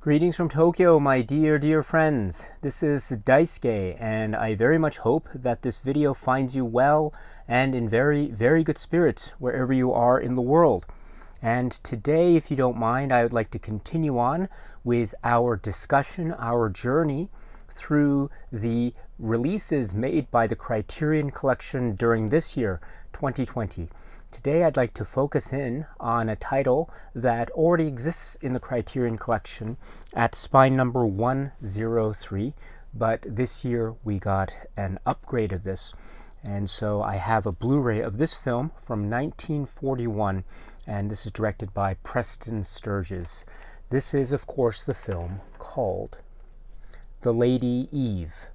Greetings from Tokyo, my dear friends. This is Daisuke, and I very much hope that this video finds you well and in very good spirits wherever you are in the world. And today, if you don't mind, I would like to continue on with our discussion, our journey through the releases made by the Criterion Collection during this year, 2020. Today I'd like to focus in on a title that already exists in the Criterion Collection at spine number 103, but this year we got an upgrade of this. And so I have a Blu-ray of this film from 1941, and this is directed by Preston Sturges. This is, of course, the film called The Lady Eve.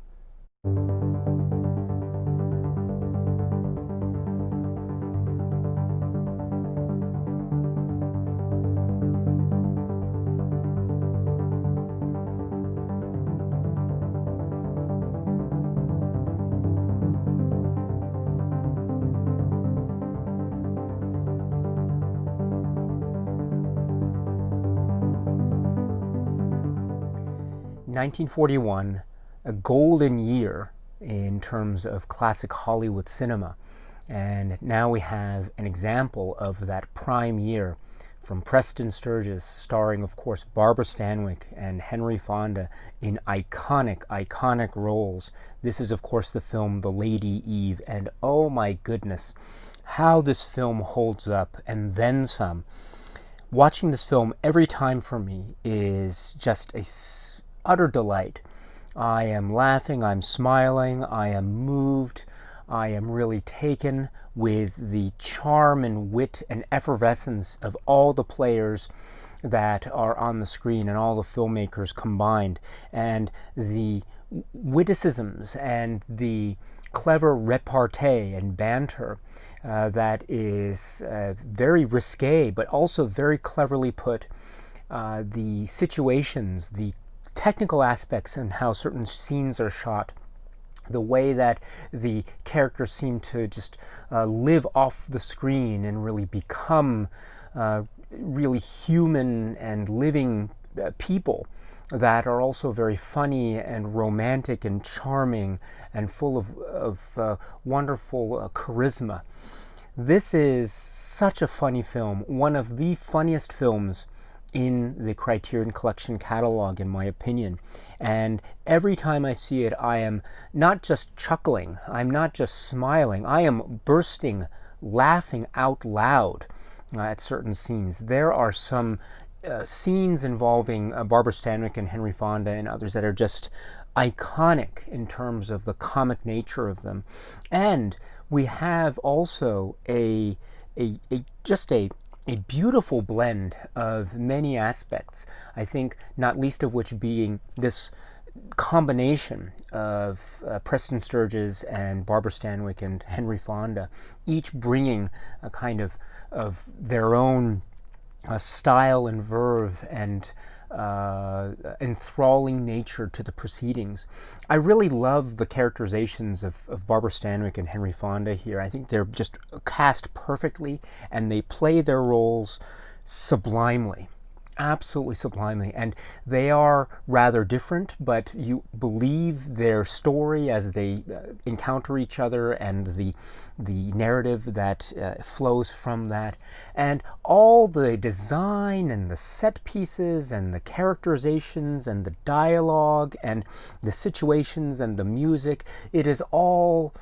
1941, a golden year in terms of classic Hollywood cinema. And now we have an example of that prime year from Preston Sturges, starring, of course, Barbara Stanwyck and Henry Fonda in iconic roles. This is, of course, the film The Lady Eve, and oh my goodness, how this film holds up, and then some. Watching this film every time for me is just a utter delight. I am laughing, I'm smiling, I am moved, I am really taken with the charm and wit and effervescence of all the players that are on the screen and all the filmmakers combined, and the witticisms and the clever repartee and banter that is very risque but also very cleverly put. The situations, the technical aspects and how certain scenes are shot, the way that the characters seem to just live off the screen and really become really human and living people that are also very funny and romantic and charming and full of wonderful charisma. This is such a funny film, one of the funniest films in the Criterion Collection catalog, in my opinion. And every time I see it, I am not just chuckling, I'm not just smiling, I am bursting, laughing out loud at certain scenes. There are some scenes involving Barbara Stanwyck and Henry Fonda and others that are just iconic in terms of the comic nature of them. And we have also a beautiful blend of many aspects, I think not least of which being this combination of Preston Sturges and Barbara Stanwyck and Henry Fonda, each bringing a kind of their own style and verve and enthralling nature to the proceedings. I really love the characterizations of Barbara Stanwyck and Henry Fonda here. I think they're just cast perfectly, and they play their roles sublimely. Absolutely sublimely. And they are rather different, but you believe their story as they encounter each other and the narrative that flows from that. And all the design and the set pieces and the characterizations and the dialogue and the situations and the music, it is all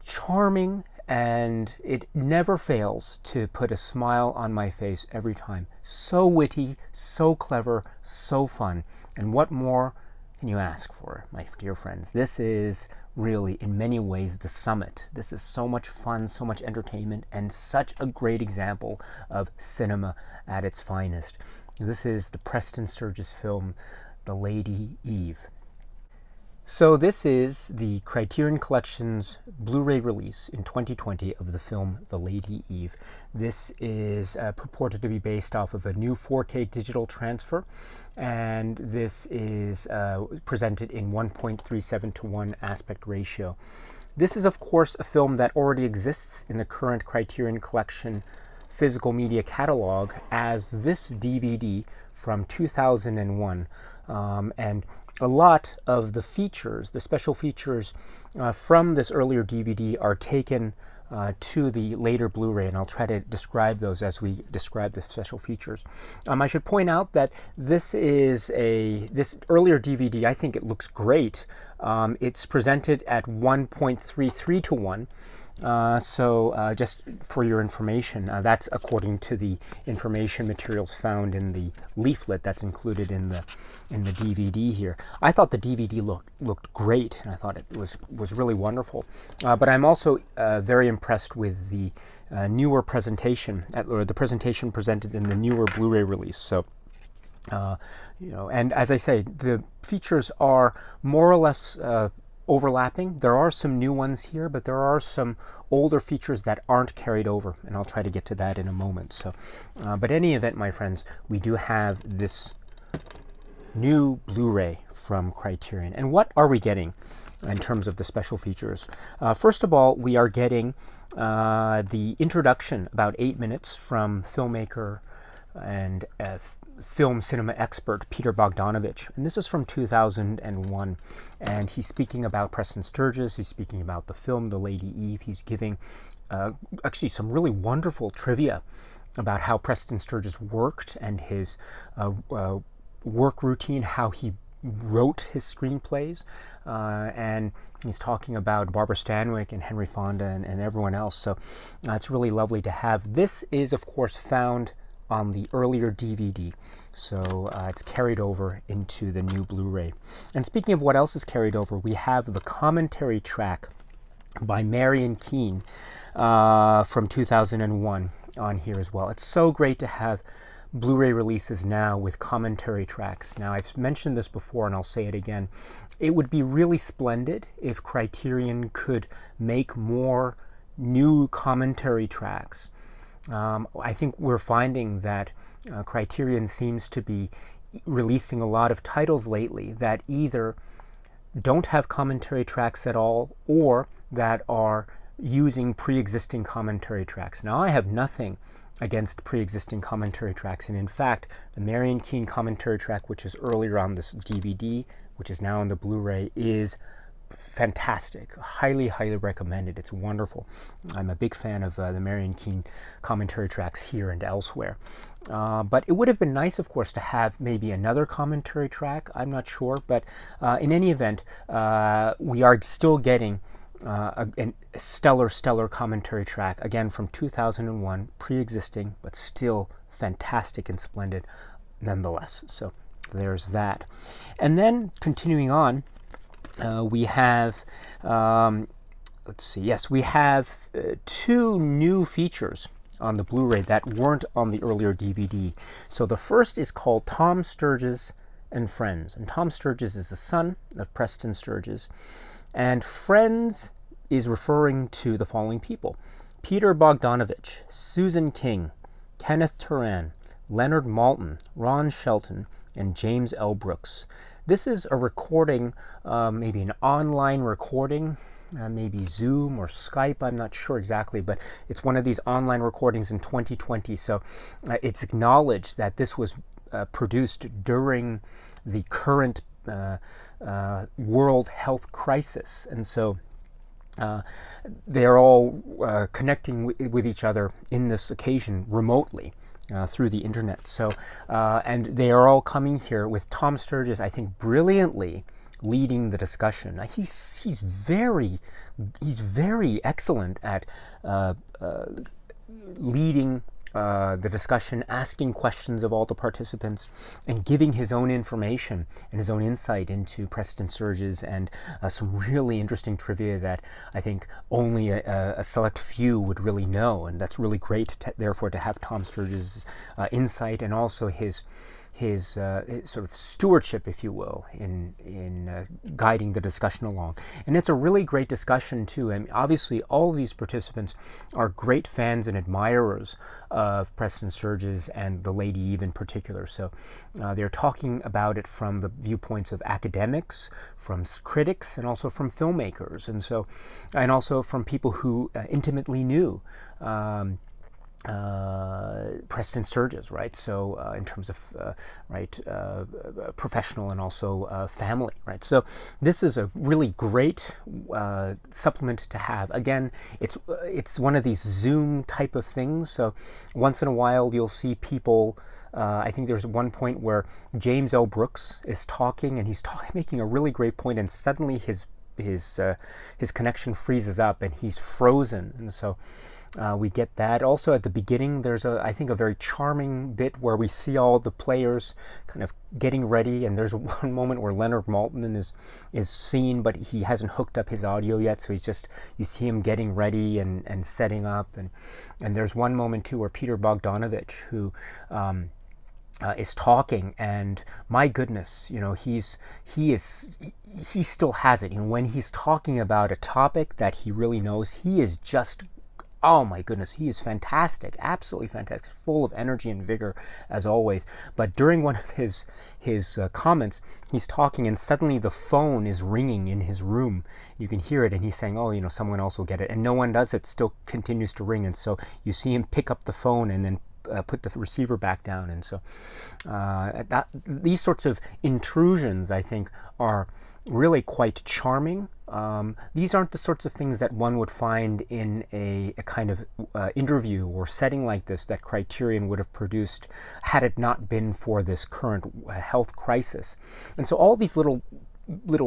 charming, and it never fails to put a smile on my face every time. So witty, so clever, so fun. And what more can you ask for, my dear friends? This is really, in many ways, the summit. This is so much fun, so much entertainment, and such a great example of cinema at its finest. This is the Preston Sturges film, The Lady Eve. So this is the Criterion Collection's Blu-ray release in 2020 of the film The Lady Eve. This is purported to be based off of a new 4K digital transfer, and this is presented in 1.37 to 1 aspect ratio. This is, of course, a film that already exists in the current Criterion Collection physical media catalog as this DVD from 2001. And a lot of the features, the special features from this earlier DVD are taken to the later Blu-ray, and I'll try to describe those as we describe the special features. I should point out that this earlier DVD, I think it looks great. It's presented at 1.33 to 1. So just for your information, that's according to the information materials found in the leaflet that's included in the DVD here. I thought the DVD looked great, and I thought it was really wonderful. But I'm also very impressed with the newer presentation, or the presentation presented in the newer Blu-ray release. So. And as I say, the features are more or less overlapping. There are some new ones here, but there are some older features that aren't carried over, and I'll try to get to that in a moment. So, but in any event, my friends, we do have this new Blu-ray from Criterion. And what are we getting in terms of the special features? First of all, we are getting the introduction, about 8 minutes, from filmmaker and film cinema expert Peter Bogdanovich, and this is from 2001, and he's speaking about Preston Sturges. He's speaking about the film The Lady Eve. He's giving actually some really wonderful trivia about how Preston Sturges worked and his work routine, how he wrote his screenplays, and he's talking about Barbara Stanwyck and Henry Fonda and everyone else. So it's really lovely to have. This is, of course, found on the earlier DVD, so it's carried over into the new Blu-ray. And speaking of what else is carried over, we have the commentary track by Marion Keene from 2001 on here as well. It's so great to have Blu-ray releases now with commentary tracks. Now, I've mentioned this before, and I'll say it again. It would be really splendid if Criterion could make more new commentary tracks. I think we're finding that Criterion seems to be releasing a lot of titles lately that either don't have commentary tracks at all, or that are using pre-existing commentary tracks. Now, I have nothing against pre-existing commentary tracks, and in fact, the Marion Keene commentary track, which is earlier on this DVD, which is now on the Blu-ray, is fantastic. Highly recommended. It's wonderful. I'm a big fan of the Marion Keene commentary tracks here and elsewhere. But it would have been nice, of course, to have maybe another commentary track. I'm not sure, but in any event, we are still getting a stellar commentary track, again from 2001, pre-existing, but still fantastic and splendid nonetheless. So there's that. And then continuing on, we have, let's see, yes, we have two new features on the Blu-ray that weren't on the earlier DVD. So the first is called Tom Sturges and Friends. And Tom Sturges is the son of Preston Sturges. And Friends is referring to the following people: Peter Bogdanovich, Susan King, Kenneth Turan, Leonard Maltin, Ron Shelton, and James L. Brooks. This is a recording, maybe an online recording, maybe Zoom or Skype, I'm not sure exactly, but it's one of these online recordings in 2020. So it's acknowledged that this was produced during the current world health crisis. And so they're all connecting with each other in this occasion remotely. Through the internet. So, and they are all coming here with Tom Sturges, I think, brilliantly leading the discussion. He's very excellent at leading the discussion, asking questions of all the participants, and giving his own information and his own insight into Preston Sturges, and some really interesting trivia that I think only a select few would really know. And that's really great, therefore, to have Tom Sturges' insight, and also his sort of stewardship, if you will, in guiding the discussion along. And it's a really great discussion too. And obviously all of these participants are great fans and admirers of Preston Sturges and The Lady Eve in particular. So they're talking about it from the viewpoints of academics, from critics, and also from filmmakers, and also from people who intimately knew Preston Sturges, right? So in terms of professional and also family, right? So this is a really great supplement to have. Again, it's one of these Zoom type of things. So once in a while you'll see people. I think there's one point where James L. Brooks is talking, and he's making a really great point, and suddenly his connection freezes up and he's frozen, and so. We get that. Also at the beginning, there's I think a very charming bit where we see all the players kind of getting ready, and there's one moment where Leonard Maltin is seen, but he hasn't hooked up his audio yet, so you see him getting ready and setting up, and there's one moment too where Peter Bogdanovich, who is talking, and my goodness, he still has it. When he's talking about a topic that he really knows, he is just, oh my goodness, he is fantastic, absolutely fantastic, full of energy and vigor as always. But during one of his comments, he's talking, and suddenly the phone is ringing in his room. You can hear it, and he's saying, "Oh, someone else will get it," and no one does. It still continues to ring, and so you see him pick up the phone and then put the receiver back down. And so these sorts of intrusions, I think, are really quite charming. These aren't the sorts of things that one would find in a kind of interview or setting like this that Criterion would have produced had it not been for this current health crisis. And so all these little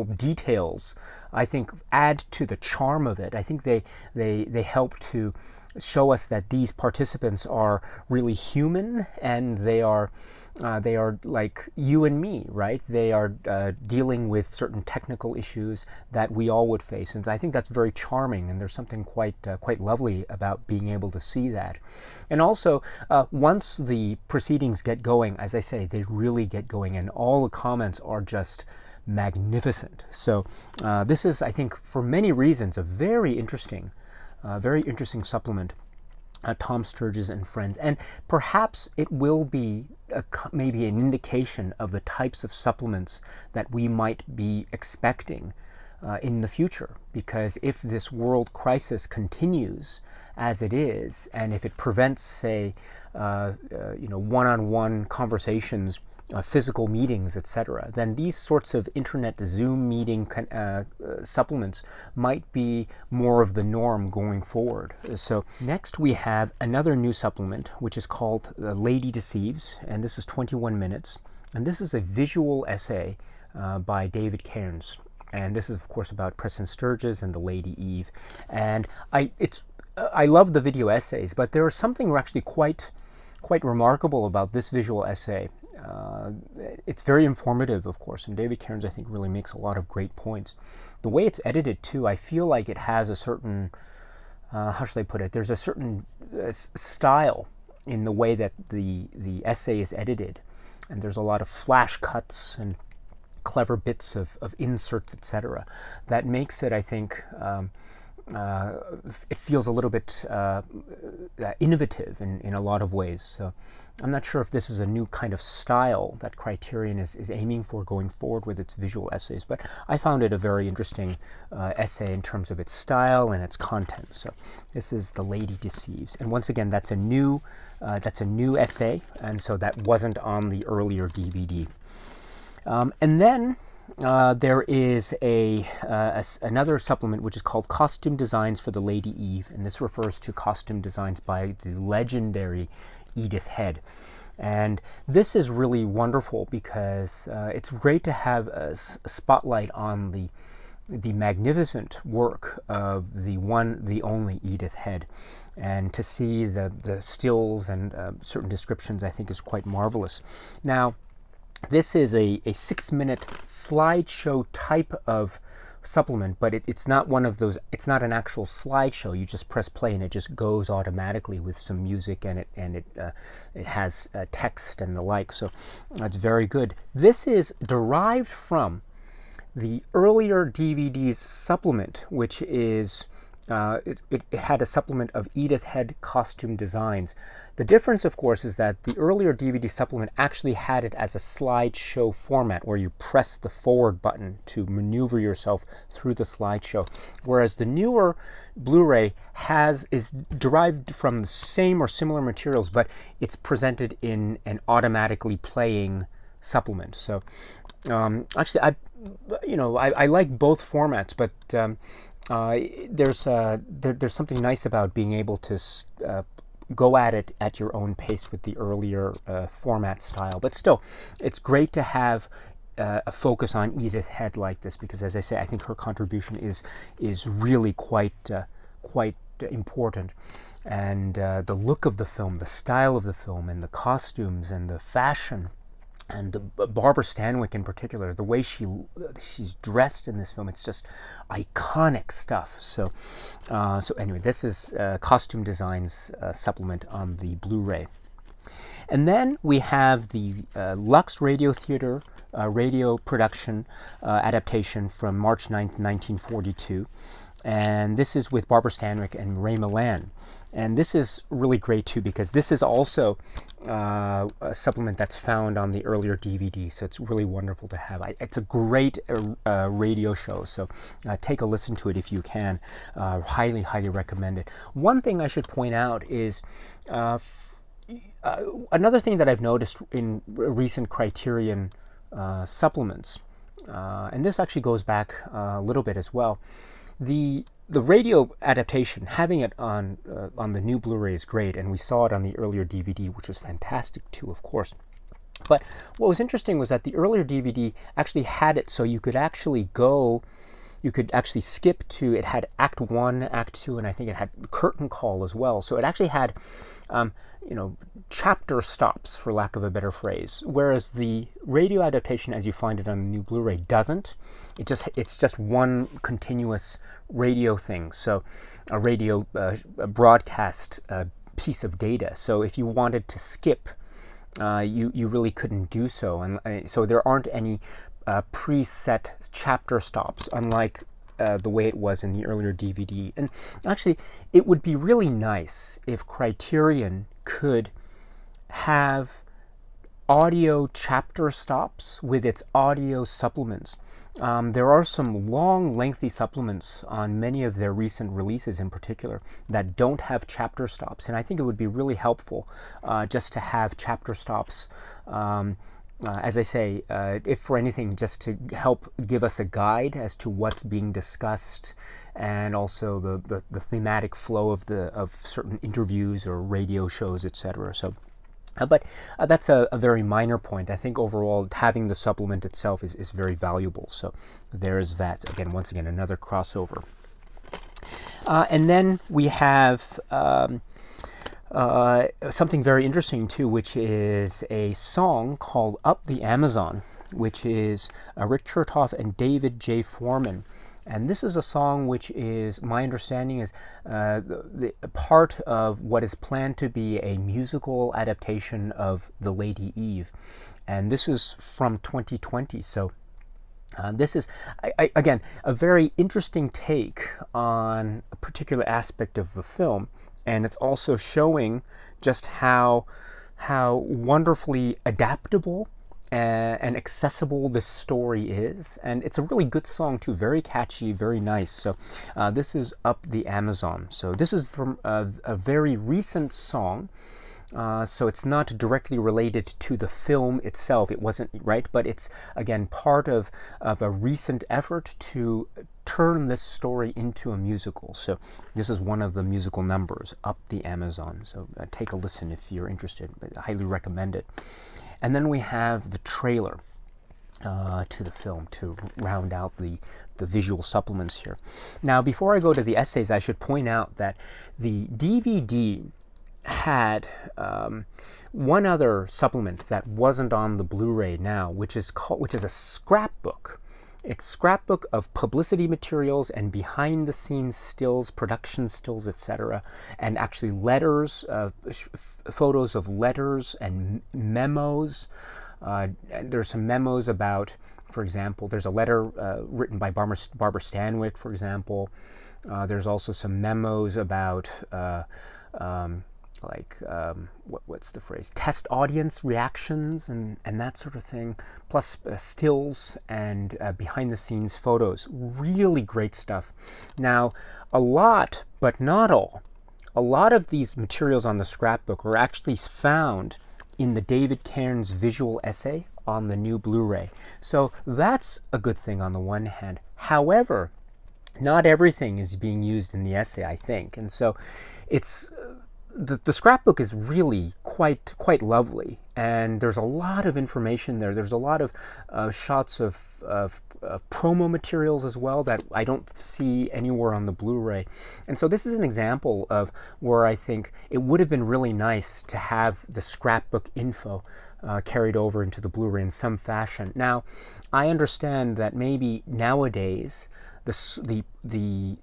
details, I think, add to the charm of it. I think they help to show us that these participants are really human, and they are like you and me, right? They are dealing with certain technical issues that we all would face, and I think that's very charming. And there's something quite lovely about being able to see that. And also, once the proceedings get going, as I say, they really get going, and all the comments are just magnificent. So this is, I think, for many reasons, a very interesting supplement, Tom Sturges and Friends. And perhaps it will be maybe an indication of the types of supplements that we might be expecting in the future. Because if this world crisis continues as it is, and if it prevents, say, one-on-one conversations, physical meetings, etc., then these sorts of internet Zoom meeting supplements might be more of the norm going forward. So next we have another new supplement, which is called Lady Deceives, and this is 21 minutes, and this is a visual essay by David Cairns, and this is of course about Preston Sturges and the Lady Eve. And I love the video essays, but there is something actually quite remarkable about this visual essay. It's very informative, of course, and David Cairns, I think, really makes a lot of great points. The way it's edited, too, I feel like it has a certain, how should I put it, there's a certain style in the way that the essay is edited, and there's a lot of flash cuts and clever bits of inserts, etc., that makes it, I think, it feels a little bit innovative in a lot of ways. So I'm not sure if this is a new kind of style that Criterion is aiming for going forward with its visual essays, but I found it a very interesting essay in terms of its style and its content. So this is The Lady Deceives, and once again, that's a new essay, and so that wasn't on the earlier DVD. And then there is another supplement which is called Costume Designs for the Lady Eve, and this refers to costume designs by the legendary Edith Head. And this is really wonderful because it's great to have a spotlight on the magnificent work of the only Edith Head, and to see the stills and certain descriptions, I think, is quite marvelous. Now, this is a 6-minute slideshow type of supplement, but it's not one of those. It's not an actual slideshow. You just press play and it just goes automatically with some music, and it has text and the like. So that's very good. This is derived from the earlier DVD's supplement, which is it had a supplement of Edith Head costume designs. The difference, of course, is that the earlier DVD supplement actually had it as a slideshow format where you press the forward button to maneuver yourself through the slideshow, whereas the newer Blu-ray is derived from the same or similar materials, but it's presented in an automatically playing supplement. So actually, I like both formats, but there's something nice about being able to go at it at your own pace with the earlier format style. But still, it's great to have a focus on Edith Head like this, because, as I say, I think her contribution is really quite important. And the look of the film, the style of the film, and the costumes and the fashion, and Barbara Stanwyck in particular, the way she's dressed in this film, it's just iconic stuff. So anyway, this is Costume Designs supplement on the Blu-ray. And then we have the Lux Radio Theater radio production adaptation from March 9th, 1942. And this is with Barbara Stanwyck and Ray Milland. And this is really great too, because this is also a supplement that's found on the earlier DVD, so it's really wonderful to have. It's a great radio show, so take a listen to it if you can. Highly, highly recommend it. One thing I should point out is another thing that I've noticed in recent Criterion supplements, and this actually goes back a little bit as well. The radio adaptation, having it on the new Blu-ray is great, and we saw it on the earlier DVD, which was fantastic too, of course. But what was interesting was that the earlier DVD actually had it so you could actually skip to, it had Act 1, Act 2, and I think it had curtain call as well. So it actually had, chapter stops, for lack of a better phrase. Whereas the radio adaptation, as you find it on the new Blu-ray, doesn't. It's just one continuous radio thing. So a radio broadcast piece of data. So if you wanted to skip, you really couldn't do so. And so there aren't any preset chapter stops, unlike the way it was in the earlier DVD. And actually, it would be really nice if Criterion could have audio chapter stops with its audio supplements. There are some long, lengthy supplements on many of their recent releases in particular that don't have chapter stops, and I think it would be really helpful just to have chapter stops. As I say, if for anything, just to help give us a guide as to what's being discussed, and also the thematic flow of certain interviews or radio shows, etc. So, but that's a very minor point. I think overall, having the supplement itself is very valuable. So there's that. Again, once again, another crossover. And then we have something very interesting too, which is a song called Up the Amazon, which is Rick Chertoff and David J. Foreman. And this is a song which is, my understanding is, the part of what is planned to be a musical adaptation of The Lady Eve. And this is from 2020. So this is, again, a very interesting take on a particular aspect of the film. And it's also showing just how wonderfully adaptable and accessible this story is. And it's a really good song too, very catchy, very nice. So this is Up the Amazon. So this is from a very recent song. So it's not directly related to the film itself. It wasn't, right? But it's, again, part of a recent effort to turn this story into a musical. So this is one of the musical numbers, Up the Amazon. So take a listen if you're interested. I highly recommend it. And then we have the trailer to the film to round out the visual supplements here. Now, before I go to the essays, I should point out that the DVD had one other supplement that wasn't on the Blu-ray now, which is a scrapbook. It's scrapbook of publicity materials and behind-the-scenes stills, production stills, etc., and actually letters, photos of letters and memos There's some memos about, for example, there's a letter written by Barbara Stanwyck, for example. There's also some memos about what's the phrase? Test audience reactions and that sort of thing, plus stills and behind-the-scenes photos. Really great stuff. Now, a lot, but not all, a lot of these materials on the scrapbook are actually found in the David Cairns visual essay on the new Blu-ray. So that's a good thing on the one hand. However, not everything is being used in the essay, I think. And so it's the scrapbook is really quite lovely, and there's a lot of information there. There's a lot of shots of promo materials as well that I don't see anywhere on the Blu-ray. And so this is an example of where I think it would have been really nice to have the scrapbook info carried over into the Blu-ray in some fashion. Now, I understand that maybe nowadays the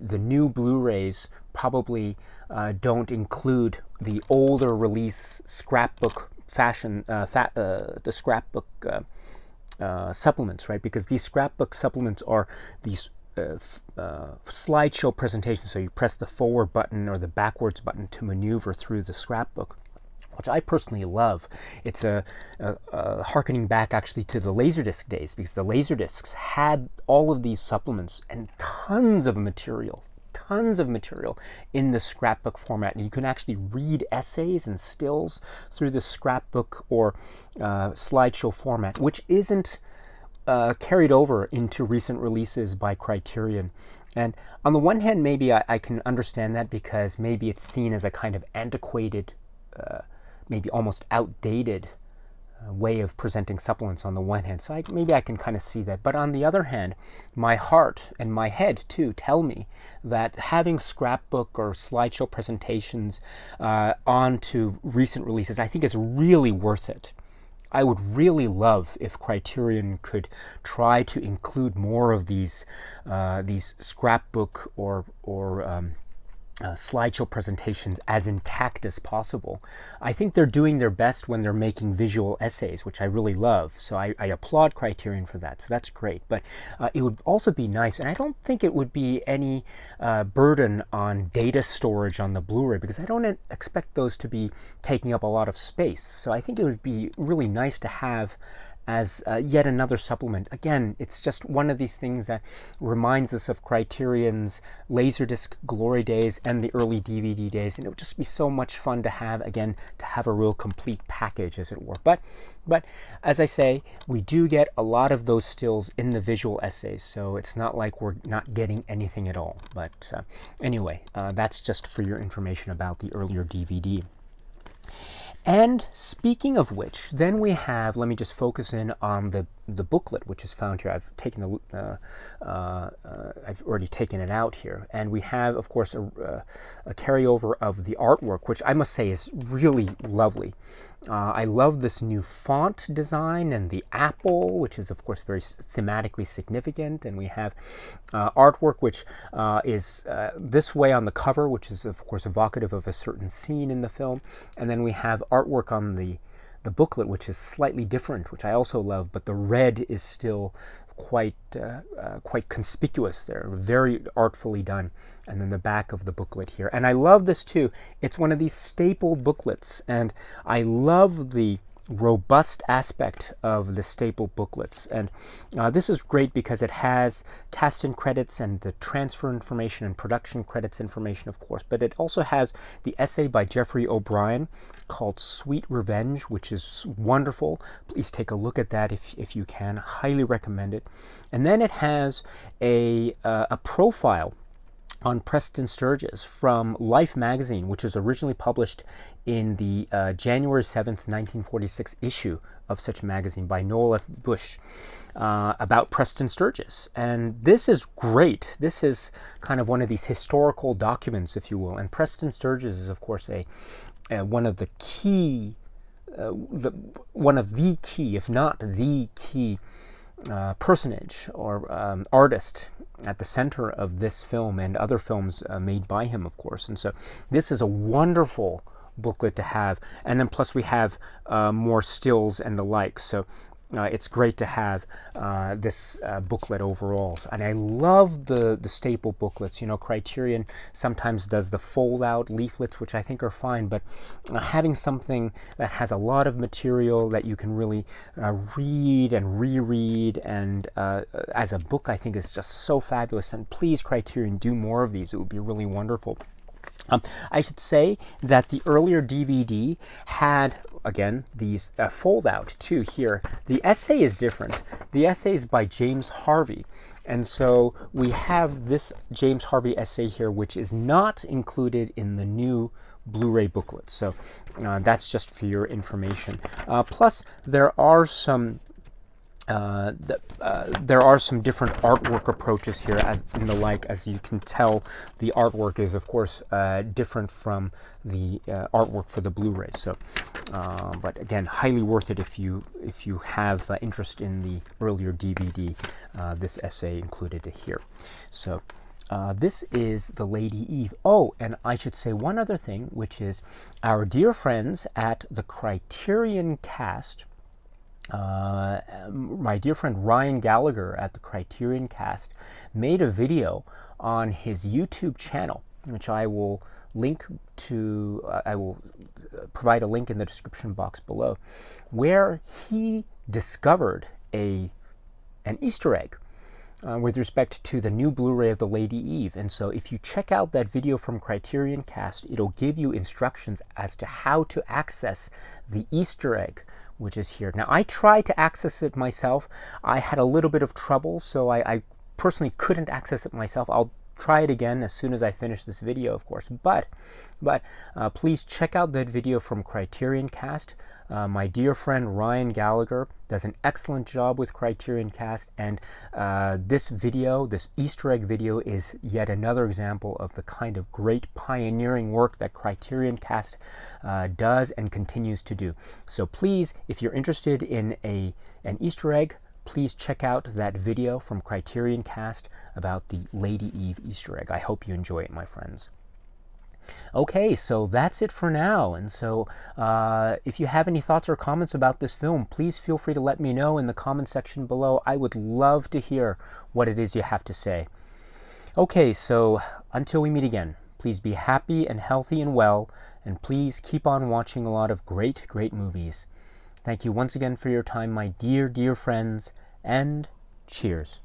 new Blu-rays probably don't include the older release scrapbook fashion, the scrapbook supplements, right? Because these scrapbook supplements are these slideshow presentations. So you press the forward button or the backwards button to maneuver through the scrapbook, which I personally love. It's a harkening back actually to the Laserdisc days, because the Laserdiscs had all of these supplements and tons of material in the scrapbook format. And you can actually read essays and stills through the scrapbook or slideshow format, which isn't carried over into recent releases by Criterion. And on the one hand, maybe I can understand that, because maybe it's seen as a kind of antiquated, maybe almost outdated way of presenting supplements on the one hand. So maybe I can kind of see that. But on the other hand, my heart and my head too tell me that having scrapbook or slideshow presentations onto recent releases, I think is really worth it. I would really love if Criterion could try to include more of these scrapbook or slideshow presentations as intact as possible. I think they're doing their best when they're making visual essays, which I really love. So I applaud Criterion for that. So that's great. But it would also be nice, and I don't think it would be any burden on data storage on the Blu-ray, because I don't expect those to be taking up a lot of space. So I think it would be really nice to have as yet another supplement. Again, it's just one of these things that reminds us of Criterion's Laserdisc glory days and the early DVD days, and it would just be so much fun to have, again, to have a real complete package, as it were. But as I say, we do get a lot of those stills in the visual essays, so it's not like we're not getting anything at all. But anyway, that's just for your information about the earlier DVD. And speaking of which, then we have, let me just focus in on the booklet, which is found here. I've taken I've already taken it out here, and we have, of course, a carryover of the artwork, which I must say is really lovely. I love this new font design and the apple, which is, of course, very thematically significant. And we have artwork which is this way on the cover, which is, of course, evocative of a certain scene in the film. And then we have artwork on the booklet, which is slightly different, which I also love, but the red is still quite conspicuous there, very artfully done. And then the back of the booklet here. And I love this too. It's one of these stapled booklets, and I love the robust aspect of the staple booklets. And this is great because it has cast-in credits and the transfer information and production credits information, of course, but it also has the essay by Jeffrey O'Brien called Sweet Revenge, which is wonderful. Please take a look at that if you can. Highly recommend it. And then it has a profile on Preston Sturges from Life magazine, which was originally published in the January 7th, 1946 issue of such magazine by Noel F. Bush, about Preston Sturges. And this is great. This is kind of one of these historical documents, if you will. And Preston Sturges is, of course, one of the key, if not the key, personage or artist at the center of this film and other films made by him, of course. And so this is a wonderful booklet to have. And then plus we have more stills and the like. So it's great to have this booklet overall. And I love the staple booklets. You know, Criterion sometimes does the fold-out leaflets, which I think are fine, but having something that has a lot of material that you can really read and reread and as a book, I think is just so fabulous. And please, Criterion, do more of these. It would be really wonderful. I should say that the earlier DVD had, again, these fold-out too here. The essay is different. The essay is by James Harvey. And so we have this James Harvey essay here, which is not included in the new Blu-ray booklet. So that's just for your information. Plus, there are some different artwork approaches here, as in the like. As you can tell, the artwork is, of course, different from the artwork for the Blu-ray. So, but again, highly worth it if you have interest in the earlier DVD. This essay included here. So. This is the Lady Eve. Oh, and I should say one other thing, which is our dear friends at the Criterion-Cast. My dear friend Ryan Gallagher at the Criterion-Cast made a video on his YouTube channel, which I will link to. I will provide a link in the description box below, where he discovered an Easter egg with respect to the new Blu-ray of the Lady Eve. And so if you check out that video from Criterion-Cast, it'll give you instructions as to how to access the Easter egg, which is here. Now, I tried to access it myself. I had a little bit of trouble, so I personally couldn't access it myself. I'll try it again as soon as I finish this video, of course. But please check out that video from Criterion-Cast. My dear friend Ryan Gallagher does an excellent job with Criterion-Cast, and this video, this Easter egg video, is yet another example of the kind of great pioneering work that Criterion-Cast does and continues to do. So please, if you're interested in an Easter egg, please check out that video from Criterion-Cast about the Lady Eve Easter egg. I hope you enjoy it, my friends. Okay, so that's it for now. And so if you have any thoughts or comments about this film, please feel free to let me know in the comment section below. I would love to hear what it is you have to say. Okay, so until we meet again, please be happy and healthy and well, and please keep on watching a lot of great, great movies. Thank you once again for your time, my dear, dear friends, and cheers.